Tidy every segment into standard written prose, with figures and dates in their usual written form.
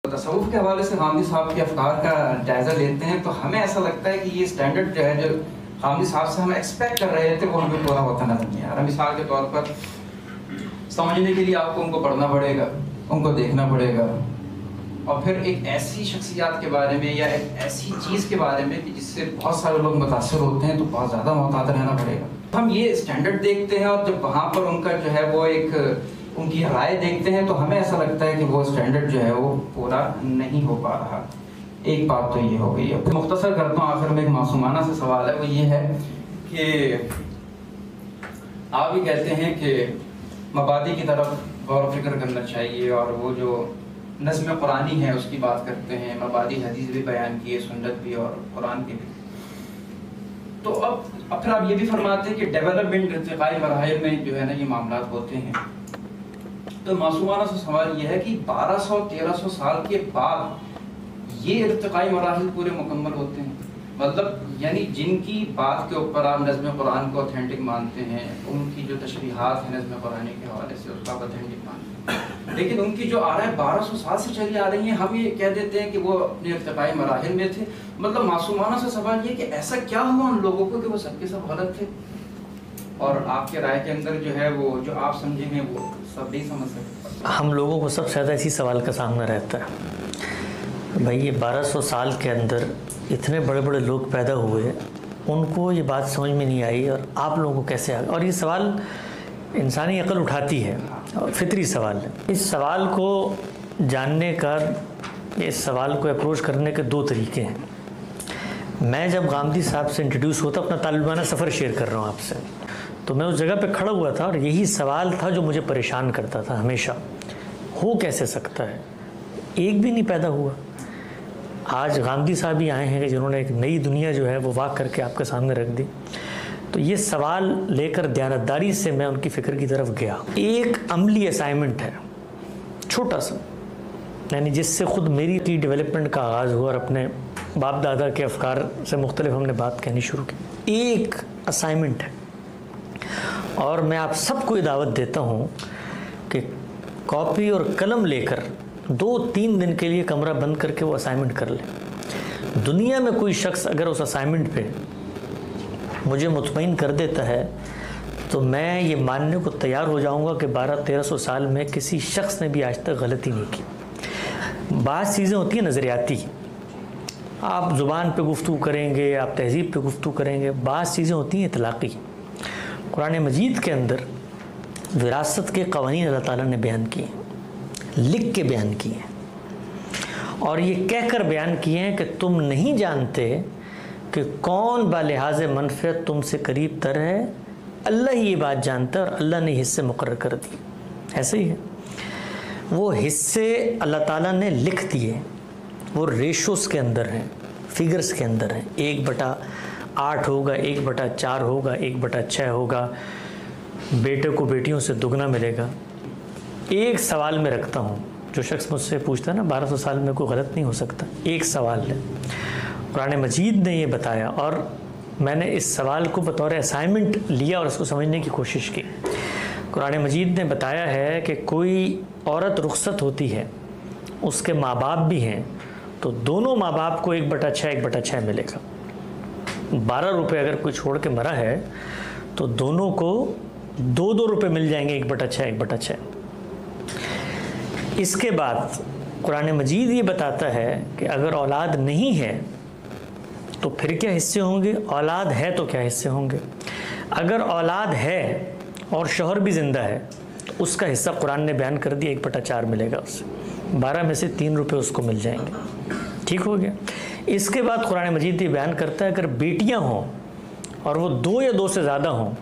تصوف کے حوالے سے غامدی صاحب کے افکار کا جائزہ لیتے ہیں تو ہمیں ایسا لگتا ہے کہ یہ اسٹینڈرڈ جو ہے جو غامدی صاحب سے ہم ایکسپیکٹ کر رہے تھے وہ ہمیں پورا ہوتا نظر نہیں آ رہا. مثال کے طور پر سمجھنے کے لیے آپ کو ان کو پڑھنا پڑے گا, ان کو دیکھنا پڑے گا, اور پھر ایک ایسی شخصیات کے بارے میں یا ایک ایسی چیز کے بارے میں کہ جس سے بہت سارے لوگ متاثر ہوتے ہیں تو بہت زیادہ محتاط رہنا پڑے گا. ہم یہ اسٹینڈرڈ دیکھتے ہیں اور جب وہاں پر ان کا جو ہے وہ ایک ان کی رائے دیکھتے ہیں تو ہمیں ایسا لگتا ہے کہ وہ اسٹینڈرڈ جو ہے وہ پورا نہیں ہو پا رہا. ایک بات تو یہ ہو گئی ہے. مختصر کرتا ہوں, آخر میں ایک معصومانہ سے سوال ہے, وہ یہ ہے کہ آپ بھی کہتے ہیں کہ مبادی کی طرف غور و فکر کرنا چاہیے اور وہ جو نظم قرآنی ہے اس کی بات کرتے ہیں, مبادی حدیث بھی بیان کی ہے, سنت بھی اور قرآن کی بھی. تو اب پھر آپ یہ بھی فرماتے ہیں کہ ڈیولپمنٹ ارتقائی مراحل میں جو ہے نا یہ معاملات ہوتے ہیں. تو معصومانہ سے سوال یہ ہے کہ 1200-1300 سال کے بعد یہ ارتقائی مراحل پورے مکمل ہوتے ہیں. مطلب یعنی جن کی بات کے اوپر آپ نظم قرآن کو اتھینٹک مانتے ہیں, ان کی جو تشریحات ہیں نظم قرآنی کے حوالے سے اس کا آپ اتھینٹک مانتے ہیں, لیکن ان کی جو آرائیں 1200 سال سے چلی آ رہی ہیں, ہم یہ کہہ دیتے ہیں کہ وہ اپنے ارتقائی مراحل میں تھے. مطلب معصومانہ سے سوال یہ کہ ایسا کیا ہوا ان لوگوں کو کہ وہ سب کے سب غلط تھے اور آپ کے رائے کے اندر جو ہے وہ جو آپ سمجھیں ہیں وہ سب نہیں سمجھ سکتے؟ ہم لوگوں کو سب سے زیادہ اسی سوال کا سامنا رہتا ہے, بھائی یہ 1200 سال کے اندر اتنے بڑے بڑے لوگ پیدا ہوئے, ان کو یہ بات سمجھ میں نہیں آئی اور آپ لوگوں کو کیسے آ گئی. اور یہ سوال انسانی عقل اٹھاتی ہے, فطری سوال ہے. اس سوال کو جاننے کا, اس سوال کو اپروچ کرنے کے 2 طریقے ہیں. میں جب غامدی صاحب سے انٹروڈیوس ہوتا, اپنا طالبانہ سفر شیئر کر رہا ہوں آپ سے, تو میں اس جگہ پہ کھڑا ہوا تھا اور یہی سوال تھا جو مجھے پریشان کرتا تھا ہمیشہ. ہو کیسے سکتا ہے, ایک بھی نہیں پیدا ہوا. آج غامدی صاحب ہی آئے ہیں کہ جنہوں نے ایک نئی دنیا جو ہے وہ واق کر کے آپ کے سامنے رکھ دی. تو یہ سوال لے کر دیانتداری سے میں ان کی فکر کی طرف گیا. ایک عملی اسائنمنٹ ہے چھوٹا سا, یعنی جس سے خود میری ڈیولپمنٹ کا آغاز ہوا اور اپنے باپ دادا کے افکار سے مختلف ہم نے بات کہنی شروع کی. ایک اسائنمنٹ ہے اور میں آپ سب کو یہ دعوت دیتا ہوں کہ کاپی اور قلم لے کر 2-3 دن کے لیے کمرہ بند کر کے وہ اسائنمنٹ کر لیں. دنیا میں کوئی شخص اگر اس اسائنمنٹ پہ مجھے مطمئن کر دیتا ہے تو میں یہ ماننے کو تیار ہو جاؤں گا کہ 1200-1300 سال میں کسی شخص نے بھی آج تک غلطی نہیں کی. بعض چیزیں ہوتی ہیں نظریاتی, آپ زبان پہ گفتگو کریں گے, آپ تہذیب پہ گفتگو کریں گے. بعض چیزیں ہوتی ہیں اطلاقی. قرآن مجید کے اندر وراثت کے قوانین اللہ تعالیٰ نے بیان کیے ہیں, لکھ کے بیان کیے ہیں, اور یہ کہہ کر بیان کیے ہیں کہ تم نہیں جانتے کہ کون بالحاظ منفعت تم سے قریب تر ہے, اللہ ہی یہ بات جانتا ہے اور اللہ نے حصے مقرر کر دی. ایسے ہی ہے, وہ حصے اللہ تعالیٰ نے لکھ دیے, وہ ریشوز کے اندر ہیں, فگرز کے اندر ہیں. 1/8 ہوگا, 1/4 ہوگا, 1/6 ہوگا, بیٹے کو بیٹیوں سے دگنا ملے گا. ایک سوال میں رکھتا ہوں, جو شخص مجھ سے پوچھتا ہے نا 1200 سال میں کوئی غلط نہیں ہو سکتا, ایک سوال ہے. قرآن مجید نے یہ بتایا اور میں نے اس سوال کو بطور اسائنمنٹ لیا اور اس کو سمجھنے کی کوشش کی. قرآن مجید نے بتایا ہے کہ کوئی عورت رخصت ہوتی ہے, اس کے ماں باپ بھی ہیں, تو دونوں ماں باپ کو 1/6 ملے گا. 12 روپے اگر کوئی چھوڑ کے مرا ہے تو دونوں کو 2 روپے مل جائیں گے, 1/6. اس کے بعد قرآن مجید یہ بتاتا ہے کہ اگر اولاد نہیں ہے تو پھر کیا حصے ہوں گے, اولاد ہے تو کیا حصے ہوں گے. اگر اولاد ہے اور شوہر بھی زندہ ہے تو اس کا حصہ قرآن نے بیان کر دیا 1/4 ملے گا اسے. 12 میں سے 3 روپے اس کو مل جائیں گے. ٹھیک ہو گیا. اس کے بعد قرآن مجید یہ بیان کرتا ہے اگر بیٹیاں ہوں اور وہ 2 یا 2 سے زیادہ ہوں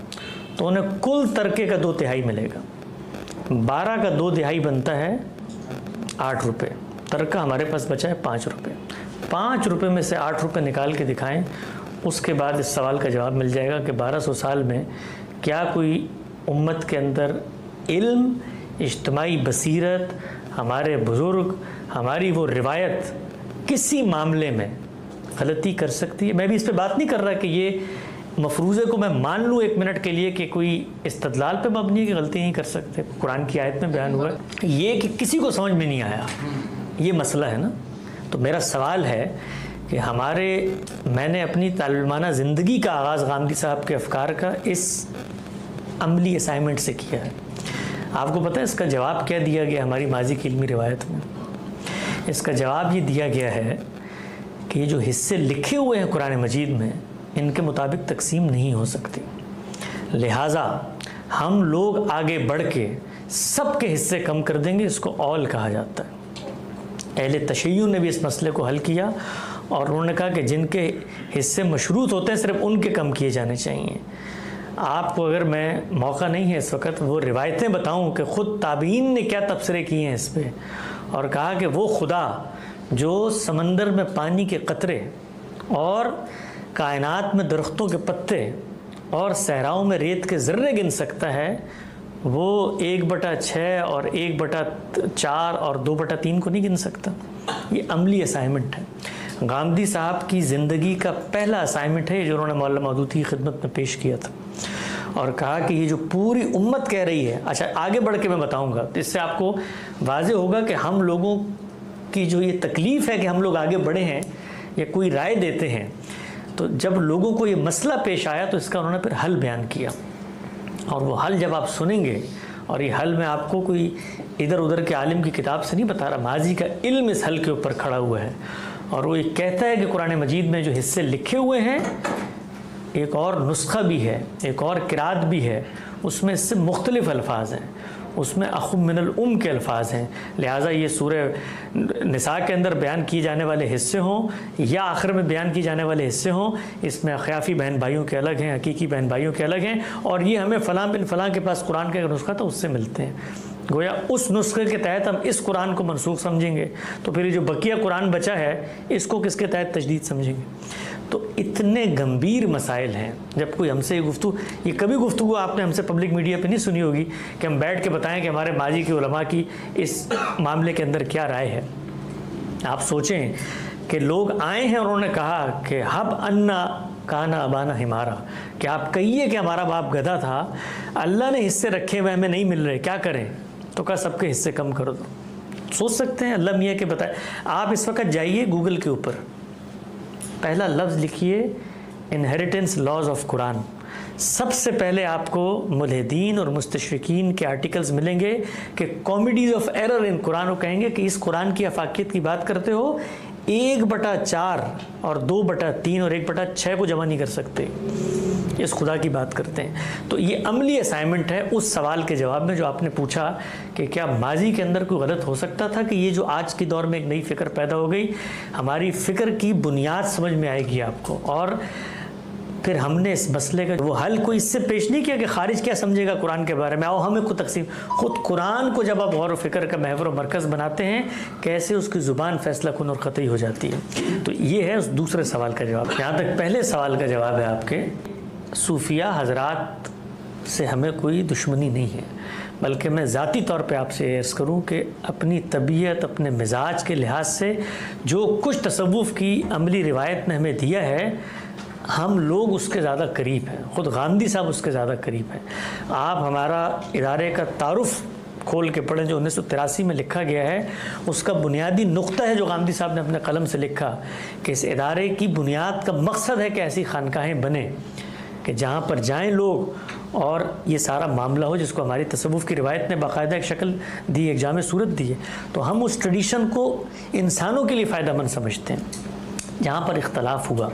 تو انہیں کل ترکے کا 2/3 ملے گا. 12 کا 2/3 بنتا ہے 8 روپے. ترکہ ہمارے پاس بچا ہے 5 روپے. 5 روپے میں سے 8 روپے نکال کے دکھائیں, اس کے بعد اس سوال کا جواب مل جائے گا کہ 1200 سال میں کیا کوئی امت کے اندر علم, اجتماعی بصیرت, ہمارے بزرگ, ہماری وہ روایت کسی معاملے میں غلطی کر سکتی ہے. میں بھی اس پہ بات نہیں کر رہا کہ یہ مفروضے کو میں مان لوں 1 منٹ کے لیے کہ کوئی استدلال پہ مبنی ہے کہ غلطی نہیں کر سکتے. قرآن کی آیت میں بیان ہوا ہے یہ کہ کسی کو سمجھ میں نہیں آیا یہ مسئلہ ہے نا. تو میرا سوال ہے کہ میں نے اپنی طالب علمانہ زندگی کا آغاز غامدی صاحب کے افکار کا اس عملی اسائنمنٹ سے کیا ہے. آپ کو پتہ ہے اس کا جواب کیا دیا گیا ہماری ماضی کی علمی روایت میں؟ اس کا جواب یہ دیا گیا ہے کہ یہ جو حصے لکھے ہوئے ہیں قرآن مجید میں ان کے مطابق تقسیم نہیں ہو سکتی، لہٰذا ہم لوگ آگے بڑھ کے سب کے حصے کم کر دیں گے. اس کو اول کہا جاتا ہے. اہل تشیع نے بھی اس مسئلے کو حل کیا اور انہوں نے کہا کہ جن کے حصے مشروط ہوتے ہیں صرف ان کے کم کیے جانے چاہیے. آپ کو اگر میں موقع نہیں ہے اس وقت وہ روایتیں بتاؤں کہ خود تابعین نے کیا تبصرے کیے ہیں اس پہ، اور کہا کہ وہ خدا جو سمندر میں پانی کے قطرے اور کائنات میں درختوں کے پتے اور صحراؤں میں ریت کے ذرے گن سکتا ہے، وہ 1/6 اور 1/4 اور 2/3 کو نہیں گن سکتا. یہ عملی اسائنمنٹ ہے. غامدی صاحب کی زندگی کا پہلا اسائنمنٹ ہے جو انہوں نے مولانا مودودی کی خدمت میں پیش کیا تھا، اور کہا کہ یہ جو پوری امت کہہ رہی ہے. اچھا آگے بڑھ کے میں بتاؤں گا، اس سے آپ کو واضح ہوگا کہ ہم لوگوں کی جو یہ تکلیف ہے کہ ہم لوگ آگے بڑھے ہیں یا کوئی رائے دیتے ہیں، تو جب لوگوں کو یہ مسئلہ پیش آیا تو اس کا انہوں نے پھر حل بیان کیا. اور وہ حل جب آپ سنیں گے، اور یہ حل میں آپ کو کوئی ادھر ادھر کے عالم کی کتاب سے نہیں بتا رہا، ماضی کا علم اس حل کے اوپر کھڑا ہوا ہے. اور وہ یہ کہتا ہے کہ قرآن مجید میں جو حصے لکھے ہوئے ہیں ایک اور نسخہ بھی ہے، ایک اور قرات بھی ہے، اس میں اس سے مختلف الفاظ ہیں، اس میں اخ من الام کے الفاظ ہیں. لہٰذا یہ سورہ نساء کے اندر بیان کیے جانے والے حصے ہوں یا آخر میں بیان کیے جانے والے حصے ہوں، اس میں اخیافی بہن بھائیوں کے الگ ہیں، حقیقی بہن بھائیوں کے الگ ہیں، اور یہ ہمیں فلاں بن فلاں کے پاس قرآن کا ایک نسخہ تھا اس سے ملتے ہیں. گویا اس نسخے کے تحت ہم اس قرآن کو منسوخ سمجھیں گے، تو پھر یہ جو بقیہ قرآن بچا ہے اس کو کس کے تحت تجدید سمجھیں گے؟ تو اتنے گمبھیر مسائل ہیں. جب کوئی ہم سے یہ کبھی گفتگو آپ نے ہم سے پبلک میڈیا پہ نہیں سنی ہوگی کہ ہم بیٹھ کے بتائیں کہ ہمارے ماضی کے علماء کی اس معاملے کے اندر کیا رائے ہے. آپ سوچیں کہ لوگ آئے ہیں اور انہوں نے کہا کہ حب انا کانا ابانا ہمارا، کہ آپ کہیے کہ ہمارا باپ گدھا تھا، اللہ نے حصے رکھے ہوئے ہمیں نہیں مل رہے، کیا کریں؟ تو کہا سب کے حصے کم کر دو. سوچ سکتے ہیں اللہ میاں کے بتائے. آپ اس وقت جائیے گوگل کے اوپر، پہلا لفظ لکھیے انہیریٹنس لاز آف قرآن. سب سے پہلے آپ کو ملحدین اور مستشرقین کے آرٹیکلز ملیں گے کہ کامیڈیز آف ایرر ان قرآن، کو کہیں گے کہ اس قرآن کی افاقیت کی بات کرتے ہو، 1/4 اور 2/3 اور 1/6 کو جمع نہیں کر سکتے، اس خدا کی بات کرتے ہیں. تو یہ عملی اسائنمنٹ ہے اس سوال کے جواب میں جو آپ نے پوچھا کہ کیا ماضی کے اندر کوئی غلط ہو سکتا تھا، کہ یہ جو آج کی دور میں ایک نئی فکر پیدا ہو گئی، ہماری فکر کی بنیاد سمجھ میں آئے گی آپ کو. اور پھر ہم نے اس مسئلے کا وہ حل کوئی اس سے پیش نہیں کیا کہ خارج کیا سمجھے گا قرآن کے بارے میں، آؤ ہمیں کو تقسیم. خود قرآن کو جب آپ غور و فکر کا محور و مرکز بناتے ہیں، کیسے اس کی زبان فیصلہ کن اور قطعی ہو جاتی ہے. تو یہ ہے اس دوسرے سوال کا جواب. یہاں تک پہلے سوال کا جواب ہے آپ کے، صوفیہ حضرات سے ہمیں کوئی دشمنی نہیں ہے، بلکہ میں ذاتی طور پہ آپ سے عرض کروں کہ اپنی طبیعت، اپنے مزاج کے لحاظ سے جو کچھ تصوف کی عملی روایت نے ہمیں دیا ہے، ہم لوگ اس کے زیادہ قریب ہیں. خود غامدی صاحب اس کے زیادہ قریب ہیں. آپ ہمارا ادارے کا تعارف کھول کے پڑھیں جو 1983 میں لکھا گیا ہے، اس کا بنیادی نقطہ ہے جو غامدی صاحب نے اپنے قلم سے لکھا کہ اس ادارے کی بنیاد کا مقصد ہے کہ ایسی خانقاہیں بنیں کہ جہاں پر جائیں لوگ اور یہ سارا معاملہ ہو، جس کو ہماری تصوف کی روایت نے باقاعدہ ایک شکل دی، ایک جامع صورت دی ہے. تو ہم اس ٹریڈیشن کو انسانوں کے لیے فائدہ مند سمجھتے ہیں. جہاں پر اختلاف ہوا،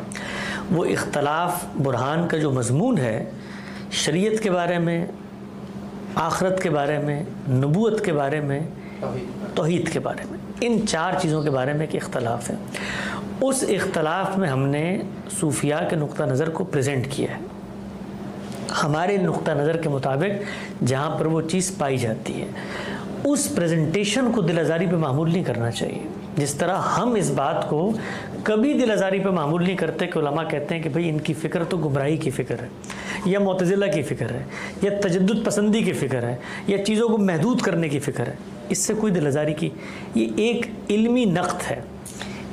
وہ اختلاف برہان کا جو مضمون ہے، شریعت کے بارے میں، آخرت کے بارے میں، نبوت کے بارے میں، توحید کے بارے میں، ان 4 چیزوں کے بارے میں ایک اختلاف ہے. اس اختلاف میں ہم نے صوفیاء کے نقطہ نظر کو پریزنٹ کیا ہے. ہمارے نقطہ نظر کے مطابق جہاں پر وہ چیز پائی جاتی ہے، اس پریزنٹیشن کو دل آزاری پہ معمول نہیں کرنا چاہیے. جس طرح ہم اس بات کو کبھی دل آزاری پہ معمول نہیں کرتے کہ علماء کہتے ہیں کہ بھئی ان کی فکر تو گمراہی کی فکر ہے، یا معتزلہ کی فکر ہے، یا تجدد پسندی کی فکر ہے، یا چیزوں کو محدود کرنے کی فکر ہے. اس سے کوئی دل آزاری کی، یہ ایک علمی نقد ہے.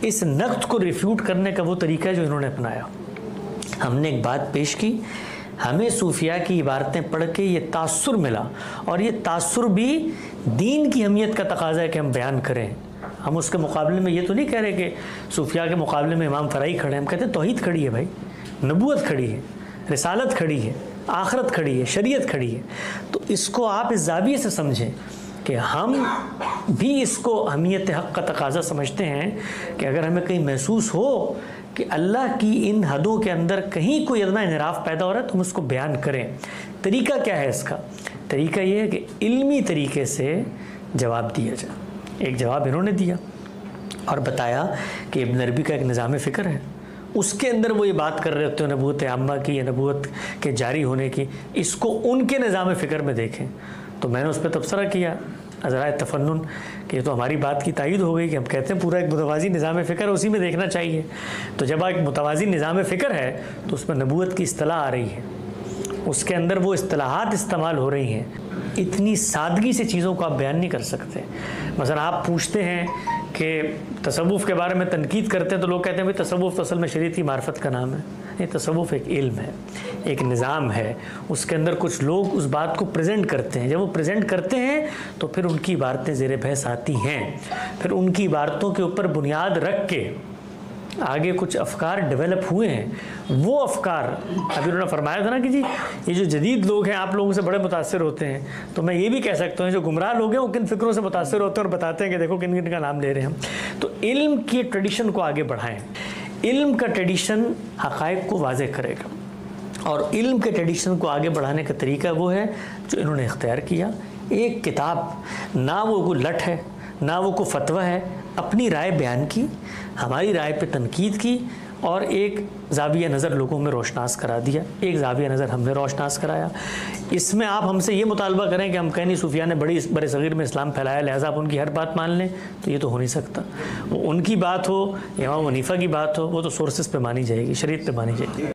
اس نقد کو ریفیوٹ کرنے کا وہ طریقہ ہے جو انہوں نے اپنایا. ہم نے ایک بات پیش کی، ہمیں صوفیاء کی عبارتیں پڑھ کے یہ تاثر ملا، اور یہ تاثر بھی دین کی اہمیت کا تقاضا ہے کہ ہم بیان کریں. ہم اس کے مقابلے میں یہ تو نہیں کہہ رہے کہ صوفیاء کے مقابلے میں امام فرائی کھڑے ہیں، ہم کہتے ہیں توحید کھڑی ہے بھائی، نبوت کھڑی ہے، رسالت کھڑی ہے، آخرت کھڑی ہے، شریعت کھڑی ہے. تو اس کو آپ اس زاویے سے سمجھیں کہ ہم بھی اس کو اہمیت حق کا تقاضا سمجھتے ہیں کہ اگر ہمیں کہیں محسوس ہو کہ اللہ کی ان حدوں کے اندر کہیں کوئی ادنا انحراف پیدا ہو رہا ہے تو ہم اس کو بیان کریں. طریقہ کیا ہے اس کا؟ طریقہ یہ ہے کہ علمی طریقے سے جواب دیا جائے. ایک جواب انہوں نے دیا اور بتایا کہ ابن عربی کا ایک نظام فکر ہے، اس کے اندر وہ یہ بات کر رہے ہوتے ہیں نبوت عامہ کی یا نبوت کے جاری ہونے کی، اس کو ان کے نظام فکر میں دیکھیں. تو میں نے اس پہ تبصرہ کیا ذرائع تفنن کہ یہ تو ہماری بات کی تائید ہو گئی کہ ہم کہتے ہیں پورا ایک متوازی نظام فکر ہے، اسی میں دیکھنا چاہیے. تو جب ایک متوازی نظام فکر ہے تو اس میں نبوت کی اصطلاح آ رہی ہے، اس کے اندر وہ اصطلاحات استعمال ہو رہی ہیں. اتنی سادگی سے چیزوں کو آپ بیان نہیں کر سکتے. مثلا آپ پوچھتے ہیں کہ تصوف کے بارے میں تنقید کرتے ہیں تو لوگ کہتے ہیں بھائی تصوف تو اصل میں شریعت کی معرفت کا نام ہے. یہ تصوف ایک علم ہے، ایک نظام ہے، اس کے اندر کچھ لوگ اس بات کو پریزنٹ کرتے ہیں. جب وہ پریزنٹ کرتے ہیں تو پھر ان کی عبارتیں زیر بحث آتی ہیں، پھر ان کی عبارتوں کے اوپر بنیاد رکھ کے آگے کچھ افکار ڈیولپ ہوئے ہیں. وہ افکار ابھی انہوں نے فرمایا تھا نا کہ جی یہ جو جدید لوگ ہیں آپ لوگوں سے بڑے متاثر ہوتے ہیں، تو میں یہ بھی کہہ سکتا ہوں جو گمراہ لوگ ہیں وہ کن فکروں سے متاثر ہوتے ہیں اور بتاتے ہیں کہ دیکھو کن کن کا نام لے رہے ہیں ہم. تو علم کی ٹریڈیشن کو آگے بڑھائیں. علم کا ٹریڈیشن حقائق کو واضح کرے گا، اور علم کے ٹریڈیشن کو آگے بڑھانے کا طریقہ وہ ہے جو انہوں نے اختیار کیا. ایک کتاب، نہ وہ کوئی لٹ ہے نہ وہ کوئی فتویٰ ہے، اپنی رائے بیان کی، ہماری رائے پہ تنقید کی اور ایک زاویہ نظر لوگوں میں روشناس کرا دیا. ایک زاویہ نظر ہم نے روشناس کرایا. اس میں آپ ہم سے یہ مطالبہ کریں کہ ہم کہیں نہیں صوفیاء نے بڑی بر صغیر میں اسلام پھیلایا لہٰذا آپ ان کی ہر بات مان لیں، تو یہ تو ہو نہیں سکتا. وہ ان کی بات ہو یا امام حنیفہ کی بات ہو وہ تو سورسز پہ مانی جائے گی، شریعت پہ مانی جائے گی.